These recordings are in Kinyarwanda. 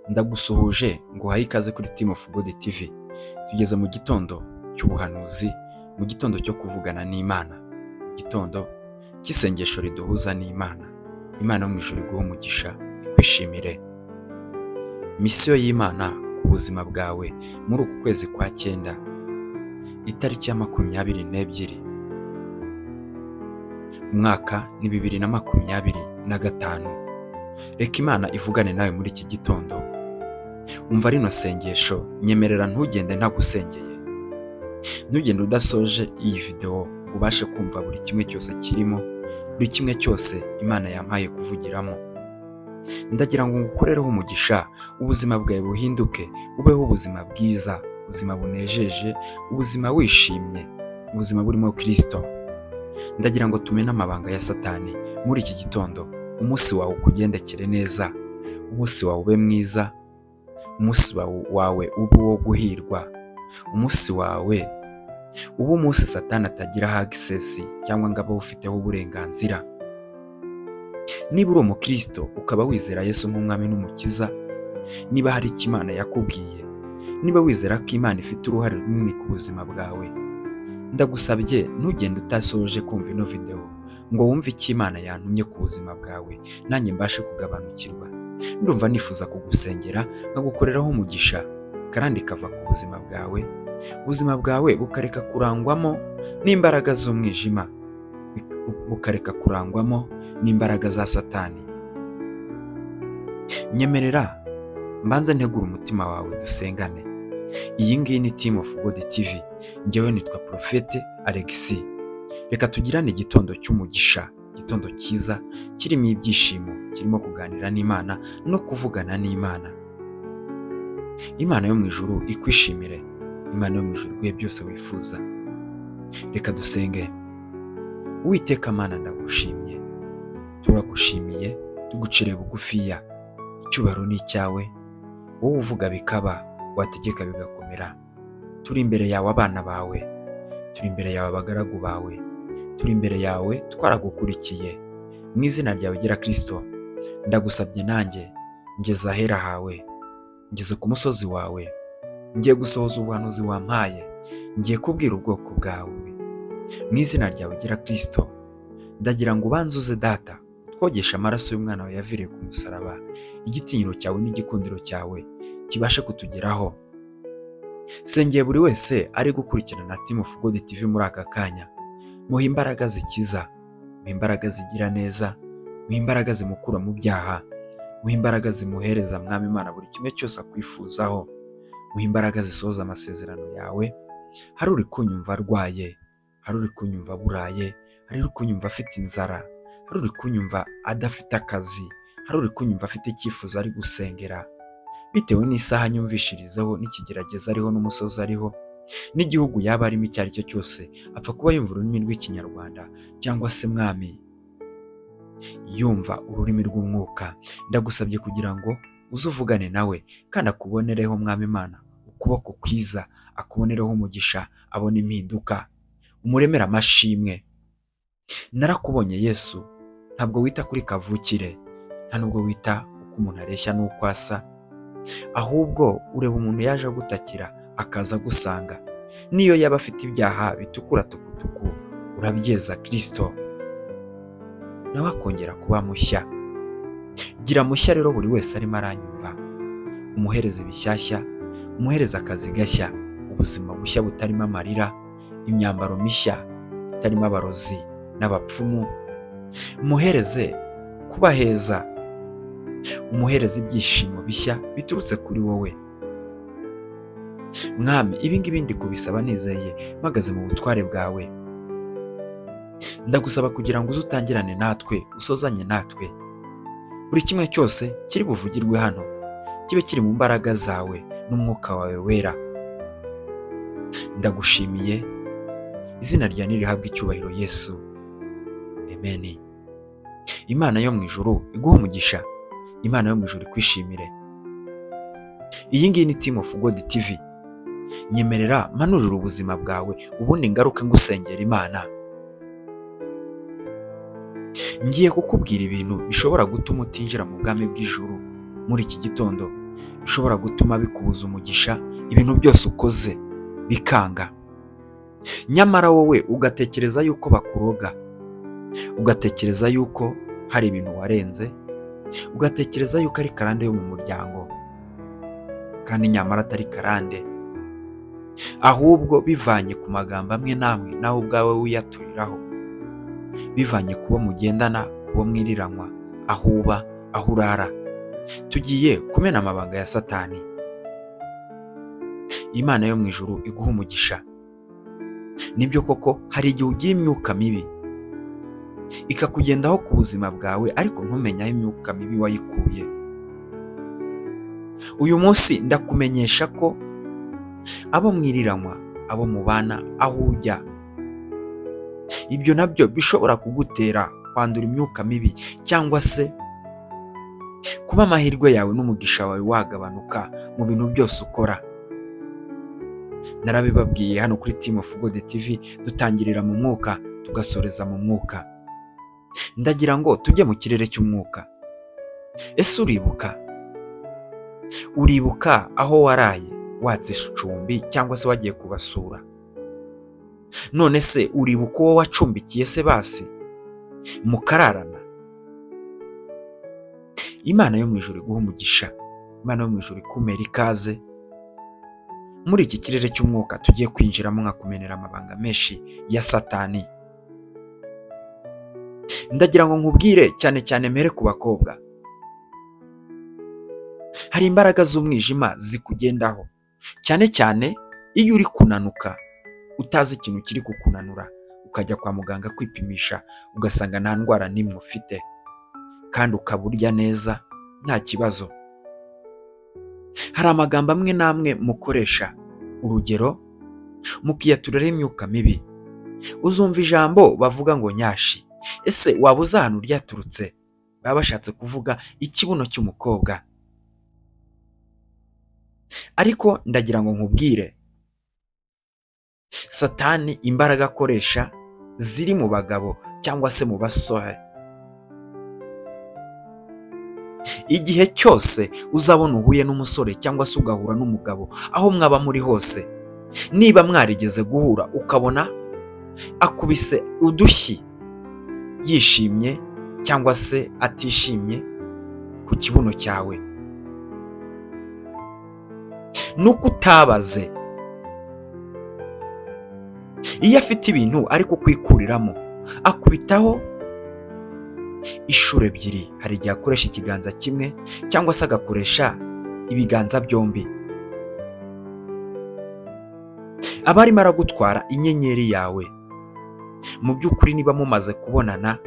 Ndagusuhuje ngo uhaye ikaze kuri Team of God TV. Tugeze mu gitondo cy'ubuhanuzi, mu gitondo cyo kuvugana n'Imana, mu gitondo cy'isengesho riduhuza n'Imana. Imana yo mu ijuru iguhe umugisha, ikwishimire. Misiyo y'Imana ku buzima bwawe muri uku kwezi kwa 9, itariki ya 22, umwaka ni 2025. Reka Imana ivugane nawe muri iki gitondo. Umva rino sengesho, nyemerera ntugende ntagusengeye. Ntugende udasoje iyi video ubashe kumva buri kimwe cyose kirimo, buri kimwe cyose Imana yampaye kuvugiramo. Ndagira ngo ngukorereho umugisha, ubuzima bwawe buhinduke, ubeho ubuzima bwiza, ubuzima bunejeje, ubuzima wishimye, ubuzima burimo Kristo. Ndagira ngo tumene amabanga ya Satani muri iki gitondo. Umunsi wawe ukugendekere neza, umunsi wawe ube mwiza, umunsi wawe ube uwo guhirwa, umunsi wawe ube umunsi Satani atagira access cyangwa ngo abe ufiteho uburenganzira. Niba uri umukristo ukaba wizera Yesu nk'umwami n'umukiza, niba hari icyo Imana yakubwiye, niba wizera ko Imana ifite uruhare runini ku buzima bwawe, ndagusabye ntugende utasoje kumva ino video ngo wumve icyo Imana yantumye ku buzima bwawe, nanjye mbashe kugabanukirwa. Ndumva nifuza kugusengera nkagukoreraho umugisha kandi kava ku buzima bwawe, ubuzima bwawe bukareka kurangwamo n'imbaraga z'umwijima, bukareka kurangwamo n'imbaraga za Satani. Nyemerera mbanze ntegura umutima wawe dusengane. Iyi ngiyi ni Team of God TV, njyewe nitwa Prophet Alexis. Reka tugirane igitondo cy'umugisha, igitondo cyiza kirimo ibyishimo, kirimo kuganira n'Imana no kuvugana n'Imana. Imana yo mu ijuru ikwishimire, Imana yo mu ijuru iguhe byose wifuza. Reka dusenge. Uwiteka Mana, ndagushimye, turagushimiye, tugucire bugufiya. Icyubahiro ni icyawe, wowe uvuga bikaba, wategeka bigakomera. Turi imbere yawe abana bawe, turi imbere yawe abagaragu bawe, turi imbere yawe twaragukurikiye. Mu izina ryawe gira Kristo, ndagusabye nanjye ngeze ahera hawe, ngeze ku musozi wawe, ngiye gusohoza ubuhanuzi wampaye, ngiye kubwira ubwoko bwawe. Mu izina ryawe gira Kristo, ndagira ngo ubanzuze Data, twogesha amaraso y'umwana wawe yaviriye ku musaraba, igitinyiro cyawe n'igikundiro cyawe kibashe kutugeraho. Sengeye buri wese ari gukurikirana na Team of God TV muri aka kanya, muhe imbaraga zikiza, muhe imbaraga zigira neza, muhe imbaraga zimukura mu byaha, muhe imbaraga zimuhereza Mwami Imana buri kimwe cyose akwifuzaho, muhe imbaraga zisohoza amasezerano yawe. Hari uri kunyumva arwaye, hari uri kunyumva buraye, hari uri kunyumva afite inzara, hari uri kunyumva adafite akazi, hari uri kunyumva afite icyifuzo ari gusengera, bitewe n'isaha nyumvishirizeho n'ikigerageza ariho n'umusozi ariho n'igihugu yaba arimo icyo ari cyo cyose, apfa kuba yumva ururimi rw'ikinyarwanda cyangwa se Mwami yumva ururimi rw'umwuka. Ndagusabye kugira ngo uzuvugane nawe kandi akubonereho Mwami Imana ukuboko kwiza, akubonereho umugisha, abone impinduka, umuremera amashimwe. Narakubonye Yesu, ntabwo wita kuri kavukire, nta nubwo wita uko umuntu areshya n'uko asa, ahubwo ureba umuntu yaje gutakira akaza gusanga, niyo yaba afite ibyaha bitukura tukutuku, urabyeza Kristo nawe akongera kuba mushya. Gira mushya rero buri wese arimo aranyumva, umuhereze bishyashya, umuhereze akazi gashya, ubuzima bushya butarimo amarira, imyambaro mishya itarimo abarozi n'abapfumu, umuhereze kuba heza, umuhereze ibyishimo bishya biturutse kuri wowe. Mwami, ibi ngibi ndi kubisaba nizeye mpagaze mu butware bwawe. Ndagusaba kugira ngo uzutangirane natwe, usozanye natwe. Buri kimwe cyose kiri buvugirwe hano kibe kiri mu mbaraga zawe n'umwuka wawe wera. Ndagushimiye, izina ryawe nirihabwe icyubahiro Yesu, amen. Imana yo mu ijuru iguhe umugisha, Imana yo mu ijuru ikwishimire. Iyi ngiyi ni Team of God TV. Nyemerera manurira ubuzima bwawe, ubundi ngaruka ngusengera Imana. Ngiye kukubwira ibintu bishobora gutuma utinjira mu bwami bw'ijuru muri iki gitondo, bishobora gutuma bikubuza umugisha, ibintu byose ukoze bikanga. Nyamara wowe ugatekereza yuko bakuroga, ugatekereza yuko hari ibintu warenze, ugatekereza yuko ari karande yo mu muryango, kandi nyamara atari karande, ahubwo bivanye ku magambo amwe n'amwe nawe ubwawe wiyaturiraho, bivanye kubo mugendana, kubo mwiriranywa, aho uba, aho urara. Tugiye kumena amabanga ya Satani. Imana yo mu ijuru iguha umugisha. Nibyo koko hari igihe ugiye imyuka mibi ikakugendaho ku buzima bwawe, ariko ntumenye aho imyuka mibi wayikuye. Uyu munsi ndakumenyesha ko abo mwiriranywa, abo mubana, aho ujya, ibyo nabyo bishobora kugutera kwandura imyuka mibi, cyangwa se kuba amahirwe yawe n'umugisha wawe wagabanuka mu bintu byose ukora. Narabibabwiye hano kuri Team of God TV, dutangirira mu mwuka tugasoreza mu mwuka. Ndagira ngo tujye mu kirere cy'umwuka. Ese uribuka aho waraye watse icumbi cyangwa se wagiye kubasura? None se uribuka uwo wacumbikiye se basi mukararana? Imana yo mu ijuru iguha umugisha. Imana yo mu ijuru ikumera ikaze muri iki kirere cy'umwuka tugiye kwinjiramo, nkakumenera amabanga menshi ya Satani. Ndagira ngo nkubwire cyane cyane mere ku bakobwa. Hari imbaraga z'umwijima zikugendaho, cyane cyane iyo uri kunanuka utazi ikintu kiri kukunanura, ukajya kwa muganga kwipimisha ugasanga nta ndwara n'imwe ufite, kandi ukaba urya neza nta kibazo. Hari amagambo amwe n'amwe mukoresha, urugero mukiyaturiraho imyuka mibi. Uzumva ijambo bavuga ngo nyashi. Ese waba uzi ahantu ryaturutse? Baba bashatse kuvuga ikibuno cy'umukobwa. Ariko ndagira ngo nkubwire, Satani imbaraga akoresha ziri mu bagabo cyangwa se mu basore. Igihe cyose uzabona uhuye n'umusore cyangwa se ugahura n'umugabo, aho mwaba muri hose, niba mwarigeze guhura ukabona akubise udushyi yishimye cyangwa se atishimye ku kibuno cyawe, nuko utabaze. Iyo afite ibintu ari kukwikuriramo, akubitaho inshuro ebyiri. Hari igihe akoresha ikiganza kimwe cyangwa se agakoresha ibiganza byombi. aba arimo aragutwara inyenyeri yawe. Mu by'ukuri niba mumaze kubonana,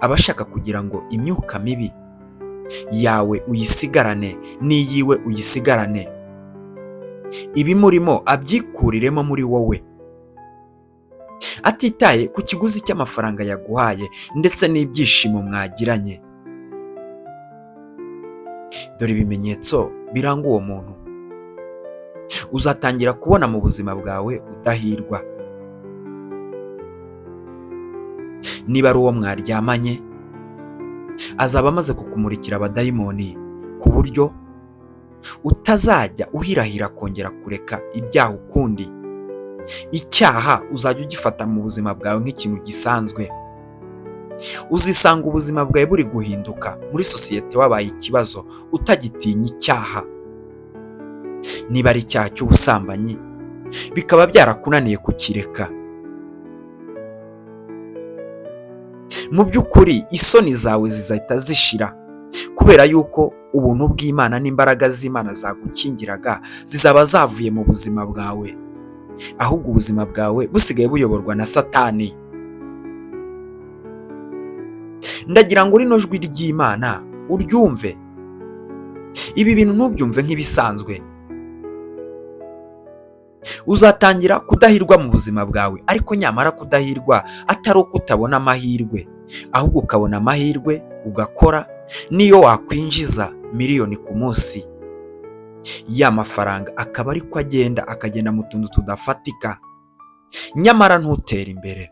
aba ashaka kugira ngo imyuka mibi yawe uyisigarane n'iyiwe uyisigarane, ibimurimo abyikuriremo muri wowe, atitaye ku kiguzi cy'amafaranga yaguhaye ndetse n'ibyishimo mwagiranye. Dore ibimenyetso biranga uwo muntu. Uzatangira kubona mu buzima bwawe udahirwa. Niba ari uwo mwaryamanye, azaba amaze kukumurikira abadayimoni ku buryo utazajya uhirahira kongera kureka ibyaha ukundi. Icyaha uzajya ugifata mu buzima bwawe nk'ikintu gisanzwe. Uzisanga ubuzima bwawe buri guhinduka, muri sosiyete wabaye ikibazo, utagitinya icyaha. Niba ari icyaha cy'ubusambanyi, bikaba byarakunaniye kukireka. Mu by'ukuri isoni zawe zizahita zishira, kubera yuko ubuntu bw'Imana n'imbaraga z'Imana zagukingiraga zizaba zavuye mu buzima bwawe, ahubwo ubuzima bwawe busigaye buyoborwa na Satani. Ndagira ngo rino jwi ry'Imana uryumve. Ibi bintu ntubyumve nk'ibisanzwe. Uzatangira kudahirwa mu buzima bwawe, ariko nyamara kudahirwa atari uko utabona amahirwe, ahubwo ukabona amahirwe ugakora. Niyo wakwinjiza miliyoni ku munsi, ya mafaranga akaba ariko akagenda mu tuntu tudafatika, nyamara ntutere imbere.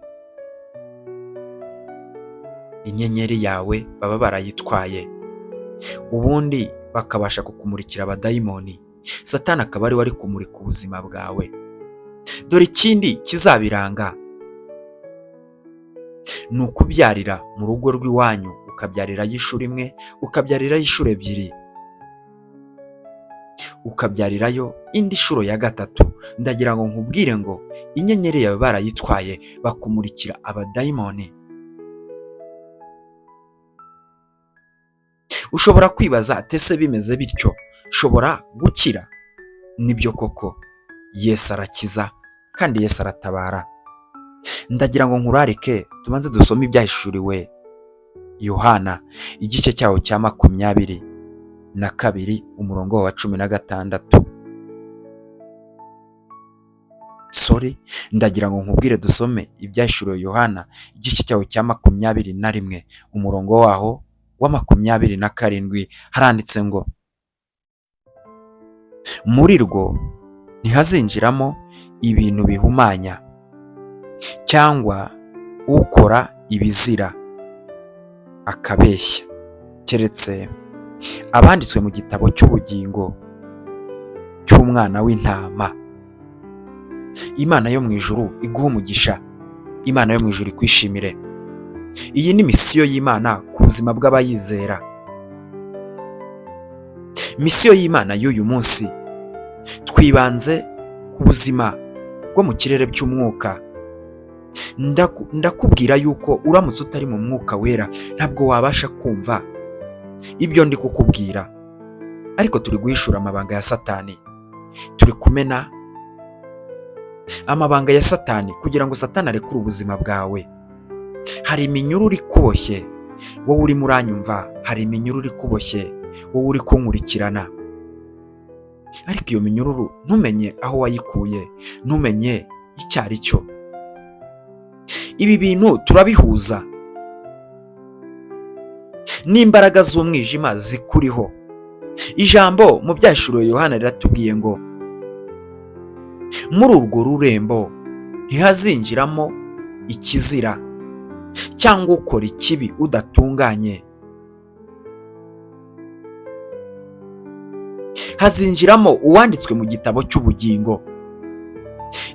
Inyenyeri yawe baba barayitwaye, ubundi bakabasha kukumurikira abadayimoni, Satani akaba ari we ari kumurika ubuzima bwawe. Dore ikindi kizabiranga ni ukubyarira mu rugo rw'iwanyu, ukabyarirayo inshuro imwe, ukabyarirayo inshuro ebyiri, ukabyarirayo indi nshuro ya gatatu. Ndagira ngo nkubwire ngo inyenyeri yawe barayitwaye, bakumurikira abadayimoni. Ushobora kwibaza ese bimeze bityo shobora gukira? Nibyo koko, Yesu arakiza kandi Yesu aratabara. Ndagira ngo nkurarike tubanze dusome ibyahishuriwe Yohana igice cyawo cya 22 umurongo wa 16. Ndagira ngo nkubwire dusome ibyahishuriwe Yohana igice cyawo cya 21 umurongo waho wa 27. Haranditse ngo muri rwo ntihazinjiramo ibintu bihumanya cyangwa ukora ibizira akabeshya, keretse abanditswe mu gitabo cy'ubugingo cy'umwana w'intama. Imana yo mu ijuru iguha umugisha, Imana yo mu ijuru ikwishimire. Iyi ni misiyo y'Imana ku buzima bw'abayizera. Misiyo y'Imana y'uyu munsi twibanze ku buzima bwo mu kirere by'umwuka. Ndakubwira yuko uramutse utari mu mwuka wera ntabwo wabasha kumva ibyo ndi kukubwira, ariko turi guhishura amabanga ya Satani, turi kumena amabanga ya Satani kugira ngo Satani arekure ubuzima bwawe. Hari iminyururu ikuboshye wowe urimo uranyumva, hari iminyururu ikuboshye wowe uri kunkurikirana, ariko iyo minyururu ntumenye aho wayikuye, ntumenye icyo ari cyo. Ibi bintu turabihuza n'imbaraga z'umwijima zikuriho. Ijambo mu byahishuriwe Yohana riratubwiye ngo muri urwo rurembo ntihazinjiramo ikizira cyangwa ukora ikibi udatunganye, hazinjiramo uwanditswe mu gitabo cy'ubugingo.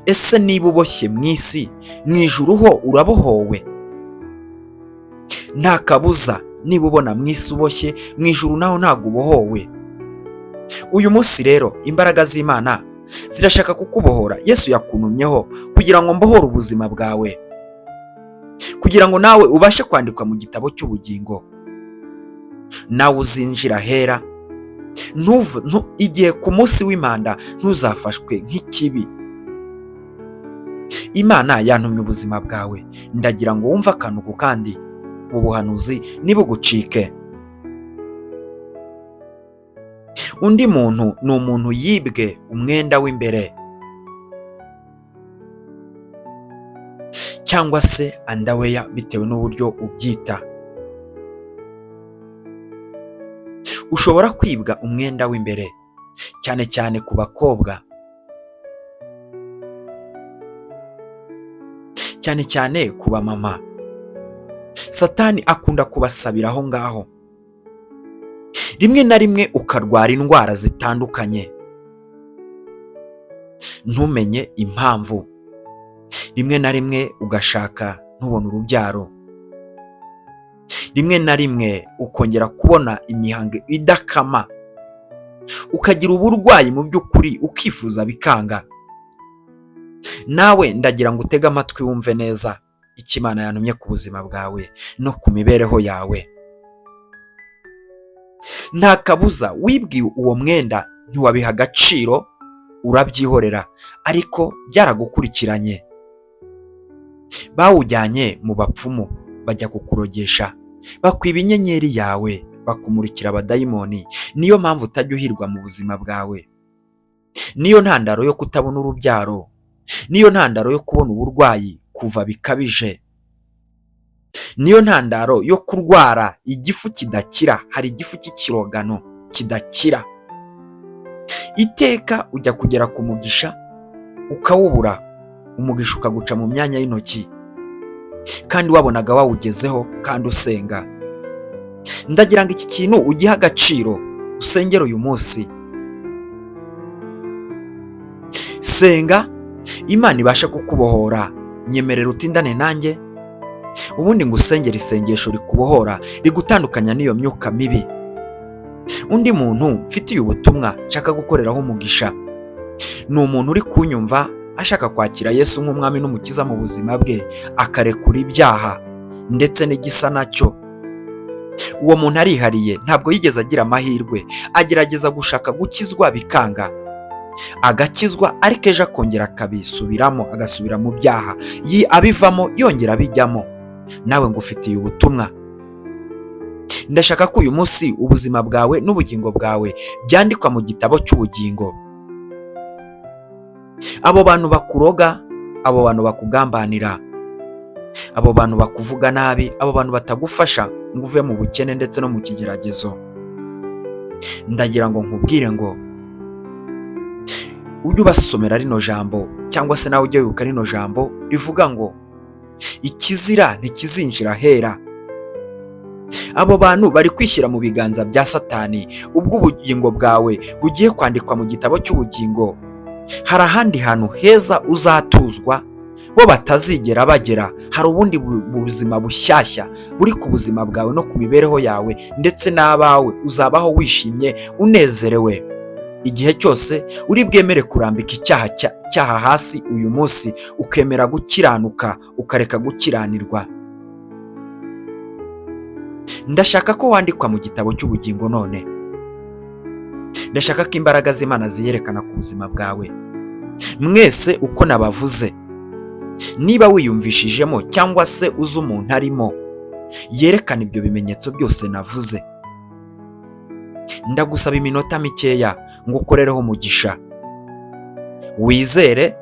Ese niba uboshye mu isi, mu ijuru ho urabohowe? Nta kabuza, niba ubona mu isi uboshye, mu ijuru naho ntabwo ubohowe. Uyu munsi rero imbaraga z'Imana zirashaka kukubohora. Yesu yakuntumyeho kugira ngo mbohore ubuzima bwawe, kugira ngo nawe ubashe kwandikwa mu gitabo cy'ubugingo, nawe uzinjira hera. Igihe ku munsi w'impanda ntuzafashwe nk'ikibi. Imana yantumye ubuzima bwawe, ndagira ngo wumve akantu ku kandi, ubuhanuzi nibugucike. Undi muntu ni umuntu yibwe umwenda w'imbere cyangwa se andaweya, bitewe n'uburyo ubyita. Ushobora kwibwa umwenda w'imbere, cyane cyane ku bakobwa, cyane cyane ku bamama. Satani akunda kubasabira aho ngaho. Rimwe na rimwe ukarwara indwara zitandukanye ntumenye impamvu. Rimwe na rimwe ugashaka ntubone urubyaro. Rimwe na rimwe ukongera kubona imihango idakama, ukagira uburwayi mu by'ukuri ukifuza bikanga. Nawe ndagira ngo utege amatwi wumve neza icyo Imana yantumye ku buzima bwawe no ku mibereho yawe. Nta kabuza wibwiwe uwo mwenda ntiwabiha agaciro, urabyihorera, ariko byaragukurikiranye. Bawujyanye mu bapfumu bajya kukurogesha, bakwiba inyenyeri yawe, bakumurikira abadayimoni. Niyo mpamvu utajya uhirwa mu buzima bwawe, niyo ntandaro yo kutabona urubyaro, niyo ntandaro yo kubona uburwayi kuva bikabije, niyo ntandaro yo kurwara igifu kidakira. Hari igifu cy'ikirogano kidakira. Iteka ujya kugera ku mugisha ukawubura, umugisha ukaguca mu myanya y'intoki, kandi wabonaga wawugezeho kandi usenga. Ndagira ngo iki kintu ugihe agaciro, usengere uyu munsi. Senga Imana ibashe kukubohora. Nyemerera utindane nanjye ubundi ngo usengere isengesho rikubohora, rigutandukanya n'iyo myuka mibi. Undi muntu mfitiye ubutumwa nshaka gukoreraho umugisha ni umuntu uri kunyumva ashaka kwakira Yesu nk'umwami n'umukiza mu buzima bwe, akarekura ibyaha ndetse n'igisa nacyo. Uwo muntu arihariye, ntabwo yigeze agira amahirwe, agerageza gushaka gukizwa bikanga, agakizwa ariko ejo akongera akabisubiramo, agasubira mu byaha, abivamo yongera abijyamo. Nawe ngufitiye ubutumwa. Ndashaka ko uyu munsi ubuzima bwawe n'ubugingo bwawe byandikwa mu gitabo cy'ubugingo. Abo bantu bakuroga, abo bantu bakugambanira, abo bantu bakuvuga nabi, abo bantu batagufasha ngo uve mu bukene ndetse no mu kigeragezo, ndagira ngo nkubwire ngo ujye ubasomera rino jambo, cyangwa se nawe ujye wibuka rino jambo rivuga ngo ikizira ntikizinjira hera. Abo bantu bari kwishyira mu biganza bya Satani. Ubwo ubugingo bwawe bugiye kwandikwa mu gitabo cy'ubugingo, hari ahandi hantu heza uzatuzwa bo batazigera bagera. Hari ubundi buzima bushyashya buri ku buzima bwawe no ku mibereho yawe ndetse n'abawe. Uzabaho wishimye, unezerewe. Igihe cyose uri bwemere kurambika icyaha hasi uyu munsi, ukemera gukiranuka, ukareka gukiranirwa. Ndashaka ko wandikwa mu gitabo cy'ubugingo none. Ndashaka ko imbaraga z'Imana ziyerekana ku buzima bwawe. Mwese uko nabavuze, niba wiyumvishijemo cyangwa se uzi umuntu arimo, yerekana ibyo bimenyetso byose navuze. Ndagusaba iminota mikeya ngo ukorereho umugisha. Wizere,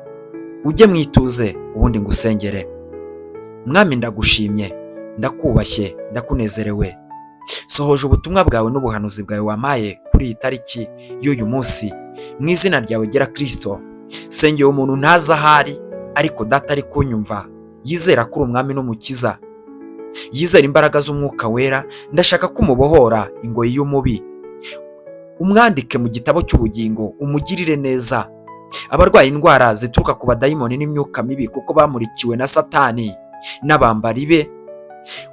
ujye mwituze, ubundi ngusengere. Mwami, ndagushimye, ndakubashye, ndakunezerewe. Sohoje ubutumwa bwawe n'ubuhanuzi bwawe wamaye kuri iyi tariki y'uyu munsi. Mu izina ryawe gera Kristo, sengeye umuntu ntazi ahari, ariko data ari kunyumva, yizera ko uri umwami n'umukiza, yizera imbaraga z'umwuka wera. Ndashaka ko umubohora ingoyi y'umubi, umwandike mu gitabo cy'ubugingo, umugirire neza. Abarwaye indwara zituruka ku badayimoni n'imyuka mibi kuko bamurikiwe na Satani n'abambari be,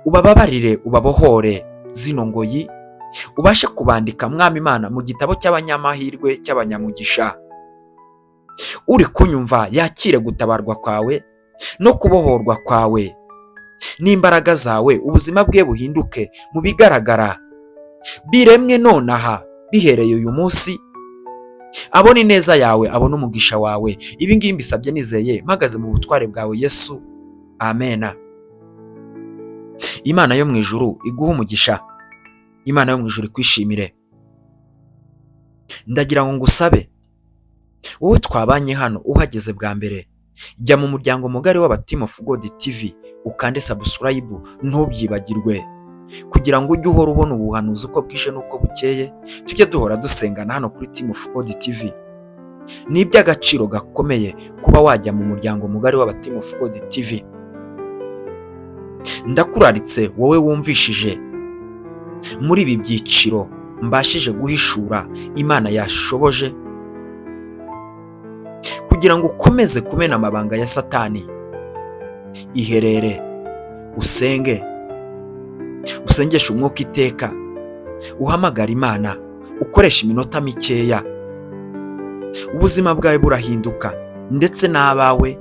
ubababarire, ubabohore zino ngoyi, ubashe kubandika Mwami Imana mu gitabo cy'abanyamahirwe, cy'abanyamugisha. Uri kunyumva yakire gutabarwa kwawe no kubohorwa kwawe n'imbaraga zawe. Ubuzima bwe buhinduke mu bigaragara, biremwe nonaha, bihereye uyu munsi. Abona ineza yawe, abona umugisha wawe. Ibi ngibi mbisabye nizeye, mpagaze mu butware bwawe Yesu, amena. Imana yo mu ijuru iguha umugisha, Imana yo mu ijuru ikwishimire. Ndagira ngo ngusabe, wowe twabanye hano uhageze bwa mbere, jya mu muryango mugari w'aba Team of God TV, ukande subscribe, ntubyibagirwe, kugira ngo ujye uhora ubona ubuhanuzi uko bwije n'uko bukeye. Tujye duhora dusengana hano kuri Team of God TV. Ni iby'agaciro gakomeye kuba wajya mu muryango mugari w'aba Team of God TV. Ndakuraritse wowe wumvishije muri ibi byiciro mbashije guhishura, Imana yashoboje, kugira ngo ukomeze kumena amabanga ya Satani. Iherere, usenge, usengeshe umwuka iteka, uhamagara Imana, ukoresha iminota mikeya. Ubuzima bwawe burahinduka, ndetse n'abawe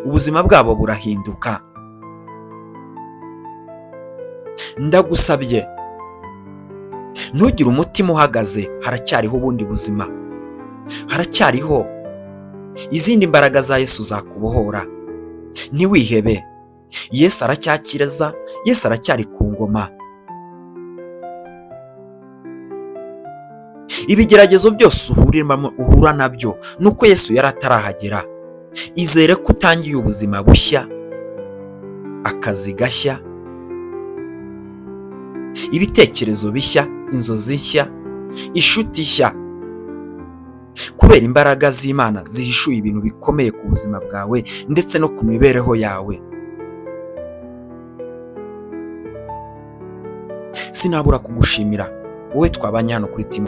ubuzima bwabo burahinduka. Ndagusabye, ntugire umutima uhagaze. Haracyariho ubundi buzima, haracyariho izindi mbaraga za Yesu zakubohora. Ntiwihebe, Yesu aracyakiriza, Yesu aracyari ku ngoma. Ibigeragezo byose uhura nabyo nuko Yesu yari atarahagera. Izere ko utangiye ubuzima bushya, akazi gashya, ibitekerezo bishya, inzozi nshya, inshuti nshya, kubera imbaraga z'Imana zihishuye ibintu bikomeye ku buzima bwawe ndetse no ku mibereho yawe. Sinabura kugushimira wowe twabanye hano kuri Team